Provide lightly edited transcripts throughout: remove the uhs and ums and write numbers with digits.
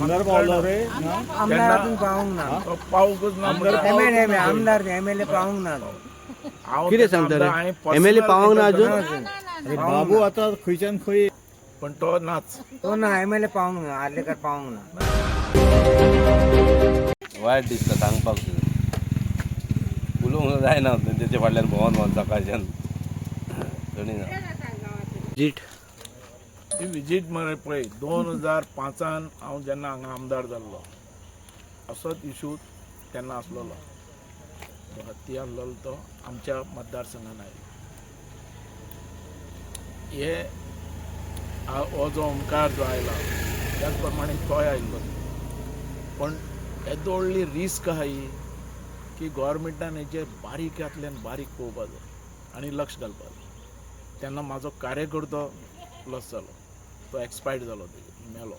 आमदार पावलो रे आमदार अजून पावूंक ना पावूकच ना आमदार एमएलए पावूंक ना कितें सांगता रे एमएलए पावोंक ना अजून अरे बाबू आता खंयच्यान खंय पण तो नाच तो ना एमएलए पावूंक ना आर्लेकर पावूंक ना वायट दिसता सांगपाक उलोवंक जायना तेचे फाटल्यान भोंवन भोंवन सकाळच्यान जीट ही विजीट मरे पळय 2005 हांव जेन्ना हांगा आमदार जाल्लो असोच इशू तेन्ना आसलोलो तो हत्ती आसलोलो तो आमच्या मतदारसंघान आयलो हे हो जो ओमकार जो आयला त्याच प्रमाणे तोय आयिल्लो पण येदो व्हडली रिस्क आहा ही की गव्हर्मेंटान हेचेर बारीकांतल्यान बारीक पळोवपाक जाय आनी लक्ष घालपाक जाय तेन्ना म्हाजो कार्यकर्तो लॉस जालो तो एक्सपायर्ड जालो मेलो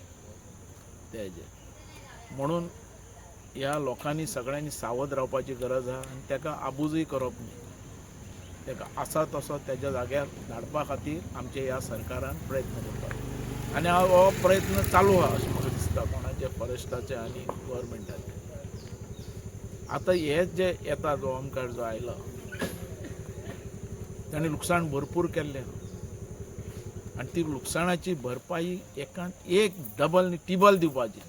ते हेजेर म्हणून ह्या लोकांनी सगळ्यांनी सावध रावपाची गरज आहा आनी ताका आबूजय करप न्ही ताका आसा तसो तेज्या जाग्यार धाडपा खातीर आमच्या ह्या सरकारान प्रयत्न करपाक आनी हो प्रयत्न चालू आहा अशें म्हाका दिसता कोणाचे फॉरेस्टाचे आनी गव्हर्मेंटाचे आतां हे जे येता जो ओमकार जो आयला ताणें लुकसाण भरपूर केल्लें आहा आनी ती लुकसाणाची भरपाई एक डबल न्ही टिबल दिवपाची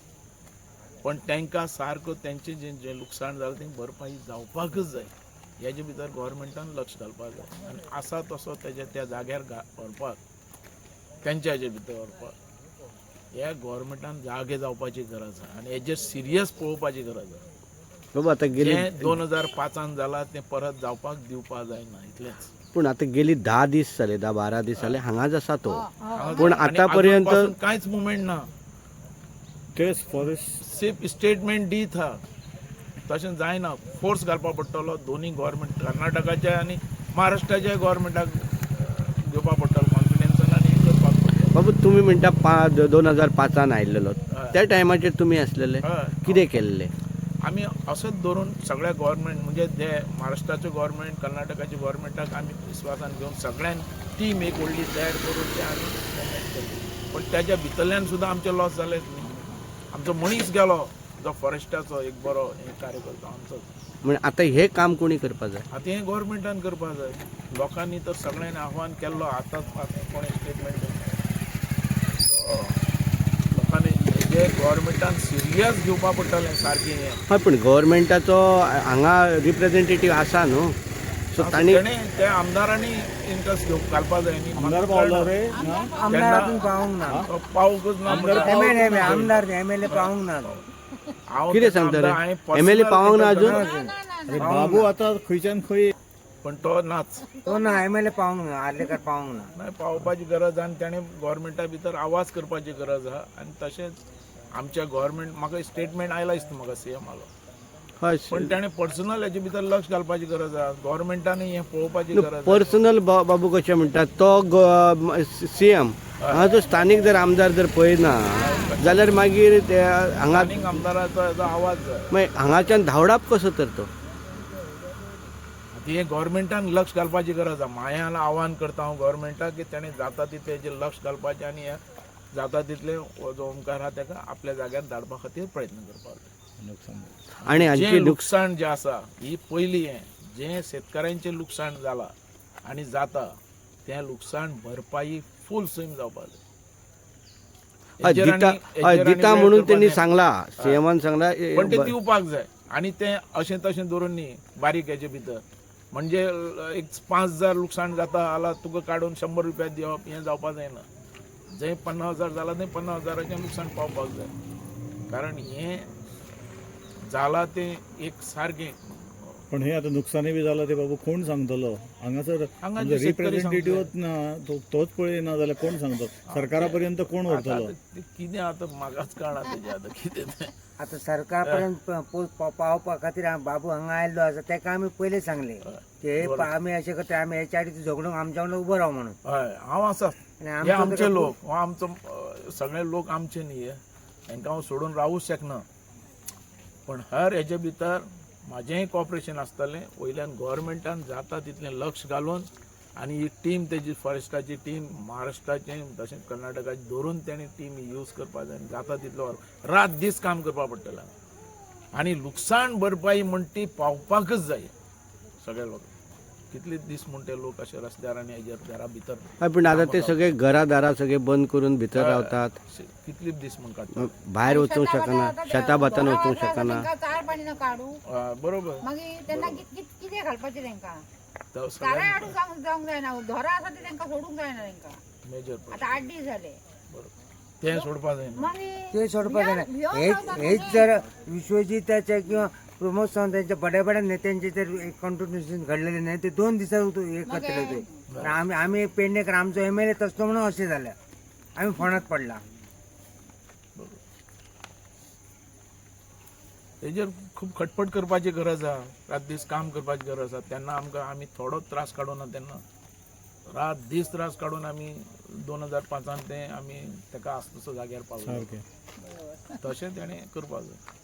पण तांकां सारको तेंचें जें लुकसाण जालें तें भरपाई जावपाकच जाय हेजे भितर गव्हर्मेंटान लक्ष घालपाक जाय आनी आसा तसो तेज्या त्या जाग्यार व्हरपाक तेंच्या हेजे भितर व्हरपाक हे गव्हर्मेंटान जागे जावपाची गरज आहा आनी हेजेर सिरियस पळोवपाची गरज आहा बाबा आता गेली 2005 जाला तें परत जावपाक दिवपाक जायना इतलेंच पूण आता गेली 10 दीस जाले 10-12 दीस जाले हांगाच आसा तो पूण आतापर्यंत कांयच मुवमेंट ना तेच फॉरेस्ट सिर्फ स्टेटमेंट दीत हा तशें जायना फोर्स घालपाक पडटलो दोनी गव्हर्मेंट कर्नाटकाचे आनी महाराष्ट्राच्या गव्हर्मेंटाक घेवपाक पडटलो कॉन्फिडन्सान आनी करपाक पडटलो बाबू तुम्ही म्हणटा 2005 आयिल्लो त्या टायमाचेर तुमी आसलेले कितें केल्लें आमी असोच धरून सगळ्या गव्हर्मेंट म्हणजे जे महाराष्ट्राचे गव्हर्मेंट कर्नाटकाचे गव्हर्मेंटाक आमी विस्वासान घेवन सगळ्यान टीम एक व्हडली तयार करून ते आमी मुवमेंट केली पण त्याच्या भितरल्यान सुद्दां आमचे लॉस जालेच न्ही आमचो मनीस गेलो जो फॉरेस्टाचो एक बरो कार्यकर्तो आमचो म्हणजे आता हे काम कोणी करपा जाय आतां हें गव्हर्मेंटान करपाक जाय लोकांनी तर सगळ्यांनी आव्हान केल्लो आतांच कोणें स्टेटमेंट लोकांनी जे गव्हर्मेंटान सिरियस घेवपाक पडटलें सारकें हें हय पूण गव्हर्मेंटाचो हांगा रिप्रेझेंटेटीव आसा न्हू सो तांणी ते आमदारांनी इंट्रस्ट घालपाक जाय न्ही आमदार पावलो रे आमदार अजून पावूंक ना पावूकच ना आमदार एमएलए पावूंक ना कितें सांगता रे एमएलए पावोंक ना अजून अरे बाबू आता खंयच्यान खंय पण तो नाच तो ना एमएलए पावूंक ना आर्लेकर पावूंक ना नाही पावपाची गरज आनी ताणें गव्हर्मेंटा भितर आवाज करपाची गरज आहा आनी तशेंच आमच्या गव्हर्मेंट म्हाका स्टेटमेंट आयला दिसता म्हाका सीएम आलो हय पण ताणें पर्सनल हेजे भितर लक्ष घालपाची गरज आहा गव्हर्मेंटानूय हें पळोवपाची गरज पर्सनल बाबू कशें म्हणटा तो सीएम हांगा जो स्थानीक जर आमदार जर पळयना जाल्यार मागीर ते हांगा आनीक आमदाराचो हेजो आवाज जाय मागीर हांगाच्यान धांवडाप कसो तर तो हे गव्हर्मेंटान लक्ष घालपाची गरज आहा मायान आव्हान करता हांव गव्हर्मेंटाक की ताणें जाता तितलें हेजेर लक्ष घालपाचें आनी जाता तितलें जो ओमकार आहा ताका आपल्या जाग्यार धाडपा खातीर प्रयत्न करपाक जाय आनी जें हांची लुकसाण जें आसा ही पयलीं जें शेतकाऱ्यांचें लुकसाण जालां आनी जाता तें लुकसाण भरपाई फूल स्विम जावपाक जाय दिता म्हणून त्यांनी सांगला सीएमान सांगला पण ते दिवपाक जाय आनी तें अशें तशें धरून न्ही बारीक हेजे भितर म्हणजे एक 5,000 लुकसाण जाता जाल्यार तुका काडून 100 रुपया दिवप हें जावपाक जायना जंय 50,000 जालां थंय 50,000चें लुकसाण पावपाक जाय कारण हें जालां तें एक सारकें पण हे आता नुकसानी बी जालां ते बाबू कोण सांगतलो हांगासर रिप्रेझेंटेटिव्हच ना तोच पळयना जाल्यार कोण सांगतलो सरकारा पर्यंत कोण व्हरतलो कितें आतां म्हाकाच कळना तेजें आतां कितें तें आता सरकार पर्यंत पावपा खातीर बाबू हांगा आयल्लो आसा तेका आमी पयलीं सांगले की आमी अशें करता आमी हेच्या आडी झगडूंक आमच्या वांगडा उबो राव म्हणून हय हांव आसा हे आमचे लोक हो आमचो सगळे लोक आमचे न्ही तांकां हांव सोडून रावूच शकना पण हर हेजे भितर म्हाजेंय कॉपरेशन आसतलें वयल्यान गव्हर्मेंटान जाता तितलें लक्ष घालून आनी ही टीम तेजी फॉरेस्टाची टीम महाराष्ट्राची तशेंच कर्नाटकाची धरून तेणी टीम यूज करपा जाय जाता तितलो रात दीस काम करपा पडटलें आनी लुकसाण भरपाई म्हण ती पावपाकच जाय सगळ्या लोकांक कितले दीस म्हण ते लोक अशे रस्त्यार आनी हेजेर घरा भितर हय, पण आता ते सगळे घरादारा सगळे बंद करून भितर रावतात, कितले दीस म्हण काडटा भायर वचूंक शकना, शेता भातान वचूंक शकना. चार पाणी न काढू बरोबर मागीर तेन्ना कितें घालपाचें तांकां तो चाराय सगळ्यांत हाडूंक जावंक जायना धोरा आसा ते तांकां सोडूंक जायना तांकां मेजर आतां 8 दीस जाले ते सोडपा जायना मागीर ते सोडपाक जाय हेच जर विश्वजिताच्या किंवा प्रमोद सावंतांच्या बड्या बड्या नेत्यांचे जर कॉन्ट्रिब्युशन घडलेले नाही ते 2 दिसांत हे करतले ते आम्ही पेडणेकर आमचो MLA तसलो म्हणून अशें जाल्या आम्ही फोंडात पडला. हेजेर खूब खटपट करपाची गरज आहा रात दीस काम करपाची गरज आहा तेन्ना आमकां आमी थोडो त्रास काडूना तेन्ना रात दीस त्रास काडून आमी 2005 ते आमी ताका आस्त तसो जाग्यार पावलो सारकें तशें तेणें करपाक जाय.